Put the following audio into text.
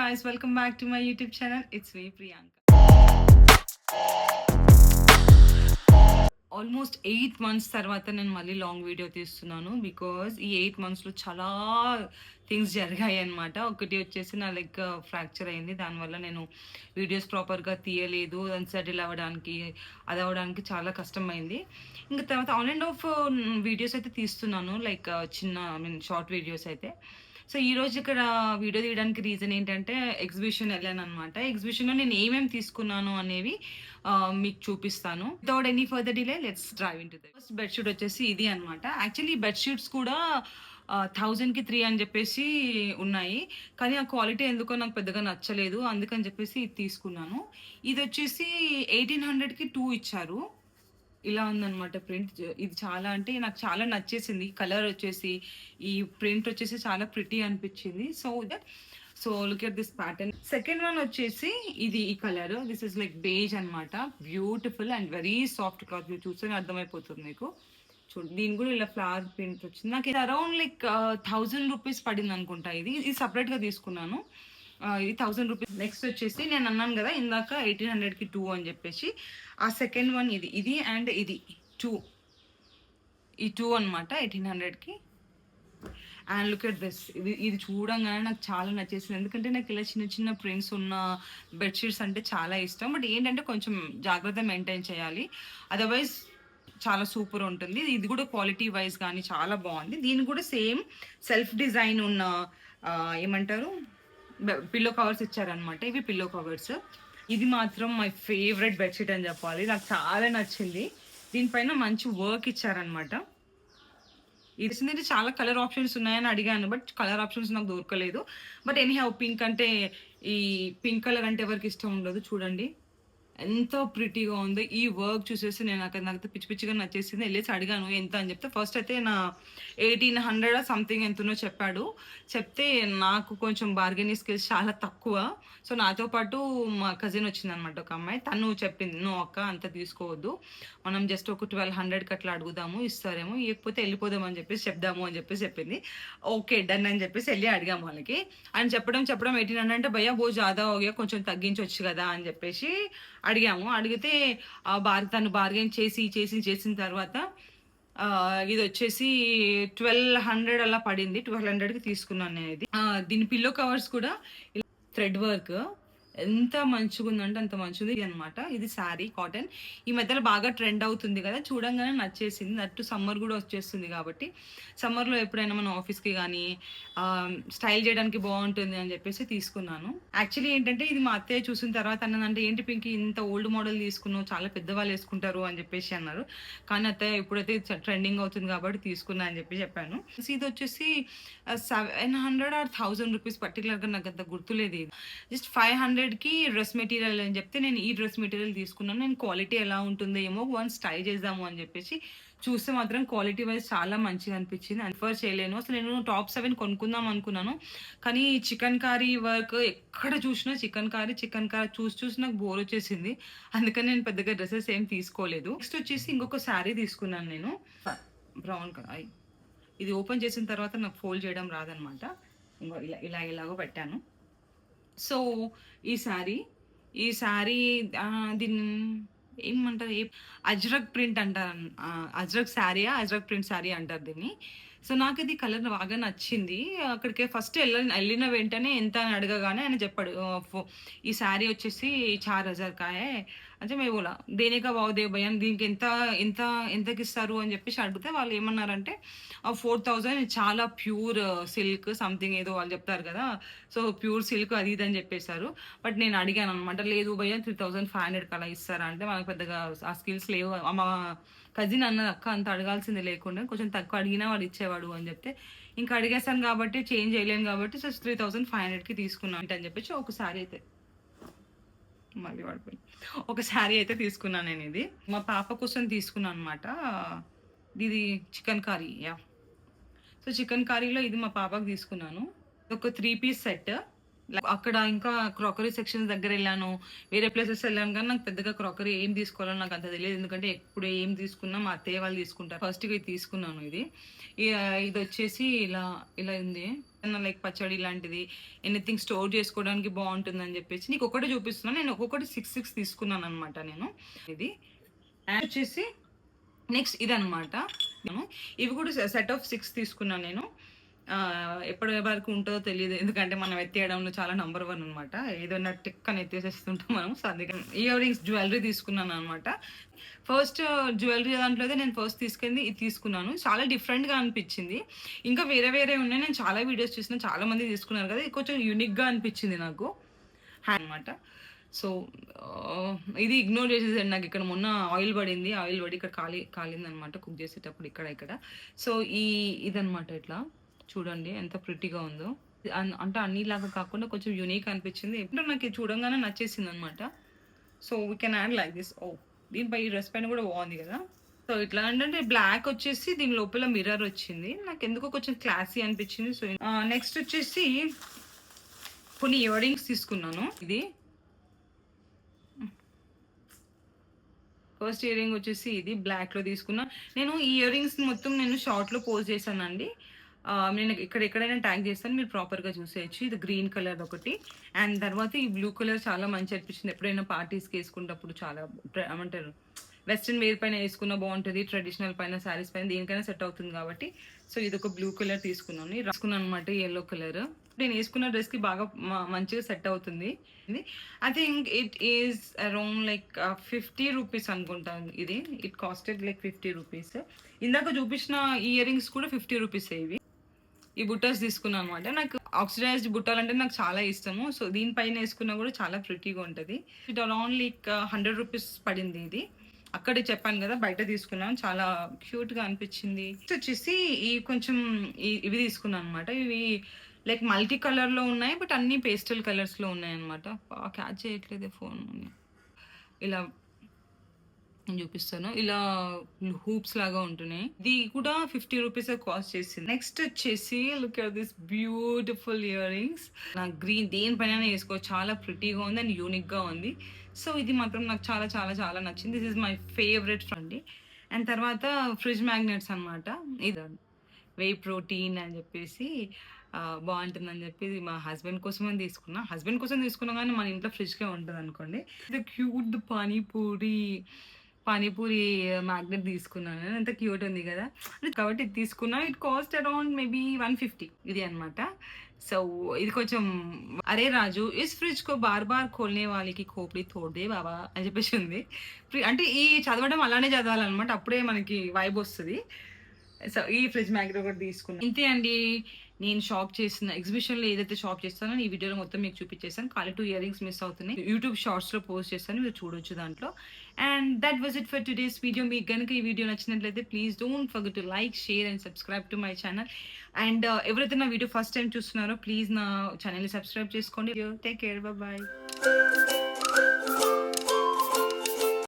guys, welcome back to my YouTube channel. It's me Priyanka. Almost 8 months తర్వాత నేను మళ్ళీ long video తీస్తున్నాను. Because ఈ 8 మంత్స్‌లో చాలా థింగ్స్ జరిగాయన్నమాట. ఒకటి వచ్చేసి నా లెగ్ ఫ్రాక్చర్ అయింది. దానివల్ల నేను వీడియోస్ ప్రాపర్‌గా తీయలేదు. దాన్ని సెటిల్ అవ్వడానికి, అది అవ్వడానికి చాలా కష్టమైంది. ఇంక తర్వాత ఆన్ అండ్ ఆఫ్ వీడియోస్ అయితే తీస్తున్నాను. లైక్ చిన్న షార్ట్ వీడియోస్ అయితే. సో ఈరోజు ఇక్కడ వీడియో తీయడానికి రీజన్ ఏంటంటే ఎగ్జిబిషన్ వెళ్ళాననమాట. ఎగ్జిబిషన్‌లో నేను ఏమేమి తీసుకున్నాను అనేవి మీకు చూపిస్తాను. Without any further delay let's drive into the first bedsheet వచ్చేసి ఇది అనమాట. యాక్చువల్లీ బెడ్‌షీట్స్ కూడా 1000కి 3 అని చెప్పేసి ఉన్నాయి. కానీ ఆ క్వాలిటీ ఎందుకో నాకు పెద్దగా నచ్చలేదు. అందుకని చెప్పేసి ఇది తీసుకున్నాను. ఇదొచ్చేసి 1800కి 2 ఇచ్చారు. ఇలా ఉందనమాట ప్రింట్. ఇది చాలా అంటే నాకు చాలా నచ్చేసింది. కలర్ వచ్చేసి, ఈ ప్రింట్ వచ్చేసి చాలా ప్రిటీ అనిపించింది. So look at this pattern. Second one వచ్చేసి ఇది ఈ colour. This is like beige అనమాట. Beautiful and very soft cloth. మీరు చూస్తేనే అర్థమైపోతుంది మీకు. చూడండి, దీని కూడా ఇలా ఫ్లవర్ ప్రింట్ వచ్చింది. నాకు ఇది అరౌండ్ లైక్ 1000 రూపీస్ పడింది అనుకుంటా. ఇది సపరేట్గా తీసుకున్నాను. ఇది 1000 రూపీస్. నెక్స్ట్ వచ్చేసి నేను అన్నాను కదా ఇందాక 1800కి 2 అని చెప్పేసి, ఆ సెకండ్ వన్ ఇది అండ్ ఇది 2, ఈ 2 అనమాట 1800కి. And look at this. ఇది చూడంగానే నాకు చాలా నచ్చేసింది. ఎందుకంటే నాకు ఇలా చిన్న చిన్న ప్రింట్స్ ఉన్న బెడ్షీట్స్ అంటే చాలా ఇష్టం. బట్ ఏంటంటే కొంచెం జాగ్రత్త మెయింటైన్ చేయాలి, అదర్వైజ్ చాలా సూపర్ ఉంటుంది. ఇది కూడా క్వాలిటీ వైజ్ కానీ చాలా బాగుంది. దీని కూడా సేమ్ సెల్ఫ్ డిజైన్ ఉన్న ఏమంటారు పిల్లో కవర్స్ ఇచ్చారనమాట. ఇవి పిల్లో కవర్స్. ఇది మాత్రం మై ఫేవరెట్ బెడ్షీట్ అని చెప్పాలి. నాకు చాలా నచ్చింది. దీనిపైన మంచి వర్క్ ఇచ్చారనమాట. ఇది చాలా కలర్ ఆప్షన్స్ ఉన్నాయని అడిగాను, బట్ కలర్ ఆప్షన్స్ నాకు దొరకలేదు. బట్ ఎనీ హ్యావ్ పింక్ అంటే, ఈ పింక్ కలర్ అంటే ఎవరికి ఇష్టం ఉండదు. చూడండి ఎంతో ప్రిటీగా ఉంది. ఈ వర్క్ చూసేసి నాకు పిచ్చి పిచ్చిగా నచ్చేసింది. వెళ్ళేసి అడిగాను ఎంత అని చెప్తే, ఫస్ట్ అయితే నా 1800 సంథింగ్ ఎంతనో చెప్పాడు. చెప్తే నాకు కొంచెం బార్గెనింగ్ స్కిల్స్ చాలా తక్కువ. సో నాతో పాటు మా కజిన్ వచ్చిందనమాట, ఒక అమ్మాయి. తను చెప్పింది, నువ్వు అక్క అంత తీసుకోవద్దు, మనం జస్ట్ ఒక 1200కి అట్లా అడుగుదాము, ఇస్తారేమో, ఇకపోతే వెళ్ళిపోదాం అని చెప్పేసి చెప్దాము అని చెప్పేసి చెప్పింది. ఓకే డన్ అని చెప్పేసి వెళ్ళి అడిగాము వాళ్ళకి. అని చెప్పడం 1800 అంటే భయ్యా బో జాదా ఓగే, కొంచెం తగ్గించవచ్చు కదా అని చెప్పేసి అడిగాము. అడిగితే తను బార్గెన్ చేసిన తర్వాత ఇది వచ్చేసి 1200 అలా పడింది. 1200కి తీసుకున్నాను నేను ఇది. దీని పిల్లో కవర్స్ కూడా థ్రెడ్ వర్క్ ఎంత మంచిగా ఉందంటే అంత మంచిది అనమాట. ఇది శారీ కాటన్. ఈ మధ్యలో బాగా ట్రెండ్ అవుతుంది కదా, చూడంగానే నచ్చేసింది. అటు సమ్మర్ కూడా వచ్చేస్తుంది కాబట్టి సమ్మర్లో ఎప్పుడైనా మన ఆఫీస్కి కానీ స్టైల్ చేయడానికి బాగుంటుంది అని చెప్పేసి తీసుకున్నాను. యాక్చువల్లీ ఏంటంటే ఇది మా అత్తయ్య చూసిన తర్వాత అన్నదంటే, ఏంటి పింకి ఇంత ఓల్డ్ మోడల్ తీసుకున్నావు, చాలా పెద్దవాళ్ళు వేసుకుంటారు అని చెప్పేసి అన్నారు. కానీ అత్తయ్య ఎప్పుడైతే ట్రెండింగ్ అవుతుంది కాబట్టి తీసుకున్నా అని చెప్పి చెప్పాను. ఇది వచ్చేసి 700 ఆర్ 1000 రూపీస్, పర్టికులర్గా నాకు అంత గుర్తులేదు. జస్ట్ 500కి డ్రెస్ మెటీరియల్ అని చెప్తే నేను ఈ డ్రెస్ మెటీరియల్ తీసుకున్నాను. నేను క్వాలిటీ ఎలా ఉంటుందో ఏమో వన్స్ ట్రై చేద్దాము అని చెప్పేసి చూస్తే మాత్రం క్వాలిటీ వైజ్ చాలా మంచిగా అనిపించింది. అన్ఫర్ చేయలేను. అసలు నేను టాప్ 7 కొనుక్కుందాం అనుకున్నాను, కానీ చికెన్ కారీ వర్క్ ఎక్కడ చూసినా చికెన్ కారీ చూసి నాకు బోర్ వచ్చేసింది. అందుకని నేను పెద్దగా డ్రెస్సెస్ ఏం తీసుకోలేదు. నెక్స్ట్ వచ్చేసి ఇంకొక శారీ తీసుకున్నాను నేను, బ్రౌన్ కలర్. ఇది ఓపెన్ చేసిన తర్వాత నాకు ఫోల్డ్ చేయడం రాదనమాట. ఇలాగో పెట్టాను. సో ఈ శారీ దీన్ని ఏమంటారు, అజ్రక్ ప్రింట్ అంటారు. అజ్రక్ ప్రింట్ శారీ అంటారు దీన్ని. సో నాకు ఇది కలర్ బాగా నచ్చింది. అక్కడికి ఫస్ట్ వెళ్ళిన వెంటనే ఎంత అని అడగగానే ఆయన చెప్పాడు, ఈ శారీ వచ్చేసి 4000 కాయే అంటే మేము దేనికా బాగుదే భయ, దీనికి ఎంతకి ఇస్తారు అని చెప్పేసి అడిగితే వాళ్ళు ఏమన్నారంటే 4000, చాలా ప్యూర్ సిల్క్ సంథింగ్ ఏదో వాళ్ళు చెప్తారు కదా, సో ప్యూర్ సిల్క్ అది ఇది అని చెప్పేశారు. బట్ నేను అడిగాను అనమాట, లేదు భయ్య 3500 అలా ఇస్తారా అంటే, మనకు పెద్దగా ఆ స్కిల్స్ లేవు. మా కజిన్ అన్నది, అక్క అంత అడగాల్సింది లేకుండా కొంచెం తక్కువ అడిగినా వాడు ఇచ్చేవాడు అని చెప్తే, ఇంకా అడిగేసాను కాబట్టి చేంజ్ చేయలేను కాబట్టి సో 3500కి తీసుకున్నాను అని చెప్పేసి ఒక శారీ అయితే తీసుకున్నాను నేను. ఇది మా పాప కోసం తీసుకున్నాను అనమాట. ఇది చికెన్ కర్రీ. సో చికెన్ కర్రీలో ఇది మా పాపకు తీసుకున్నాను. ఒక 3 పీస్ సెట్. అక్కడ ఇంకా క్రాకరీ సెక్షన్స్ దగ్గర వెళ్ళాను, వేరే ప్లేసెస్ వెళ్ళాను, కానీ నాకు పెద్దగా క్రాకరీ ఏం తీసుకోవాలో నాకు అంత తెలియదు. ఎందుకంటే ఎప్పుడు ఏం తీసుకున్నా మా అత్తయ్య వాళ్ళు తీసుకుంటారు. ఫస్ట్ ఇది తీసుకున్నాను. ఇది వచ్చేసి ఇలా ఉంది. లైక్ పచ్చడి లాంటిది ఎనీథింగ్ స్టోర్ చేసుకోవడానికి బాగుంటుందని చెప్పేసి నీకు ఒకటి చూపిస్తున్నాను. నేను ఒక్కొక్కటి 6 తీసుకున్నాను అనమాట నేను. ఇది అండ్ వచ్చేసి నెక్స్ట్ ఇదనమాట. ఇవి కూడా సెట్ ఆఫ్ 6 తీసుకున్నాను నేను. ఎప్పటి వరకు ఉంటుందో తెలియదు, ఎందుకంటే మనం ఎత్తేయడంలో చాలా నంబర్ 1 అనమాట. ఏదైనా టిక్ అని ఎత్తేసేస్తుంటాం మనం. సో అందుకని ఇయర్ రింగ్స్ జ్యువెలరీ తీసుకున్నాను అనమాట. ఫస్ట్ జ్యువెలరీ దాంట్లో అయితే నేను ఫస్ట్ తీసుకెళ్ళి ఇది తీసుకున్నాను. చాలా డిఫరెంట్గా అనిపించింది. ఇంకా వేరే వేరే ఉన్నాయి, నేను చాలా వీడియోస్ చూసిన, చాలా మంది తీసుకున్నారు కదా, ఇది కొంచెం యూనిక్గా అనిపించింది నాకు అనమాట. సో ఇది ఇగ్నోర్ చేసేసండి. నాకు ఇక్కడ మొన్న ఆయిల్ పడింది, ఆయిల్ పడి ఇక్కడ కాలింది అనమాట కుక్ చేసేటప్పుడు ఇక్కడ. సో ఇదనమాట. ఇట్లా చూడండి ఎంత ప్రిటీగా ఉందో. అంటే అన్నిలాగా కాకుండా కొంచెం యూనిక్ అనిపించింది. ఎప్పుడు నాకు చూడంగానే నచ్చేసింది అనమాట. So we can add like this. దీనిపై ఈ డ్రెస్ పైన కూడా బాగుంది కదా. సో ఇట్లా అంటే బ్లాక్ వచ్చేసి దీని లోపల మిర్రర్ వచ్చింది, నాకు ఎందుకో కొంచెం క్లాసీ అనిపించింది. సో నెక్స్ట్ వచ్చేసి కొన్ని ఇయర్ రింగ్స్ తీసుకున్నాను. ఇది ఫస్ట్ ఇయర్ రింగ్ వచ్చేసి ఇది బ్లాక్లో తీసుకున్నా. నేను ఈ ఇయర్ రింగ్స్ మొత్తం నేను షార్ట్లో పోస్ట్ చేశానండి. నేను ఎక్కడైనా ట్యాగ్ చేస్తాను, మీరు ప్రాపర్గా చూసేయచ్చు. ఇది గ్రీన్ కలర్ ఒకటి, అండ్ తర్వాత ఈ బ్లూ కలర్ చాలా మంచి అనిపించింది. ఎప్పుడైనా పార్టీస్కి వేసుకున్నప్పుడు చాలా ఏమంటారు వెస్ట్రన్ వేర్ పైన వేసుకున్న బాగుంటుంది, ట్రెడిషనల్ పైన శారీస్ పైన దేనికైనా సెట్ అవుతుంది కాబట్టి. సో ఇది ఒక బ్లూ కలర్ తీసుకున్నాను అనమాట. ఎల్లో కలర్ నేను వేసుకున్న డ్రెస్కి బాగా మంచిగా సెట్ అవుతుంది. I think it is around like 50 rupees అనుకుంటాను. ఇది ఇట్ కాస్టెడ్ లైక్ 50 రూపీస్. ఇందాక చూపించిన ఇయర్ రింగ్స్ కూడా 50 రూపీస్ ఇవి. ఈ బుట్టాస్ తీసుకున్నాను అనమాట. నాకు ఆక్సిడైజ్డ్ బుట్టాలు అంటే నాకు చాలా ఇష్టము. సో దీనిపైన వేసుకున్నా కూడా చాలా ప్రిటీగా ఉంటుంది. ఇట్ అరౌండ్ లైక్ 100 రూపీస్ పడింది ఇది. అక్కడే చెప్పాను కదా, బయట తీసుకున్నాను, చాలా క్యూట్గా అనిపించింది. వచ్చేసి ఈ కొంచెం ఇవి తీసుకున్నాను అనమాట. ఇవి లైక్ మల్టీ కలర్లో ఉన్నాయి, బట్ అన్ని పేస్టల్ కలర్స్లో ఉన్నాయి అనమాట. క్యాచ్ చేయట్లేదు ఫోన్. ఇలా నేను చూపిస్తాను, ఇలా హూప్స్ లాగా ఉంటున్నాయి. ఇది కూడా 50 రూపీస్ కాస్ట్ చేసింది. నెక్స్ట్ వచ్చేసి look at this beautiful ear rings. నాకు గ్రీన్ దేనిపైన వేసుకోవచ్చు, చాలా ప్రిటీగా ఉంది అండ్ యూనిక్గా ఉంది. సో ఇది మాత్రం నాకు చాలా చాలా చాలా నచ్చింది. దిస్ ఇస్ మై ఫేవరెట్ అండి. అండ్ తర్వాత ఫ్రిడ్జ్ మ్యాగ్నెట్స్ అనమాట. ఇది వే ప్రోటీన్ అని చెప్పేసి బాగుంటుందని చెప్పి మా హస్బెండ్ కోసం తీసుకున్నా కానీ మన ఇంట్లో ఫ్రిడ్జ్గా ఉంటుంది అనుకోండి. ఇది క్యూట్ పానీపూరి మ్యాగ్నెట్ తీసుకున్నాను. ఎంత క్యూట్ ఉంది కదా, కాబట్టి ఇది తీసుకున్నా. ఇట్ కాస్ట్ అరౌండ్ మేబీ 150 ఇది అనమాట. సో ఇది కొంచెం అరే రాజు ఇస్ ఫ్రిడ్జ్ కో బార్ బార్ ఖోల్నే వాళ్ళకి ఖోపడి తోడే బాబా అని చెప్పేసి ఉంది. అంటే ఈ చదవడం అలానే చదవాలన్నమాట, అప్పుడే మనకి వైబ్ వస్తుంది. సో ఈ ఫ్రిడ్జ్ మ్యాగ్నెట్ ఒకటి తీసుకున్నాను. ఇంతే అండి, నేను షాప్ చేసిన ఎగ్జిబిషన్లో ఏదైతే షాప్ చేస్తానో ఈ వీడియోలో మొత్తం మీకు చూపించేసాను. ఖాళీ 2 ఇయర్ రింగ్స్ మిస్ అవుతున్నాయి, యూట్యూబ్ షార్ట్స్లో పోస్ట్ చేస్తాను, మీరు చూడొచ్చు దాంట్లో. And that was it for today's video. మీకు కనుక ఈ వీడియో నచ్చినట్లయితే please don't forget to like, share and subscribe to my channel. And ఎవరైతే నా వీడియో ఫస్ట్ టైం చూస్తున్నారో ప్లీజ్ నా ఛానల్ని సబ్స్క్రైబ్ చేసుకోండి. Take care, bye.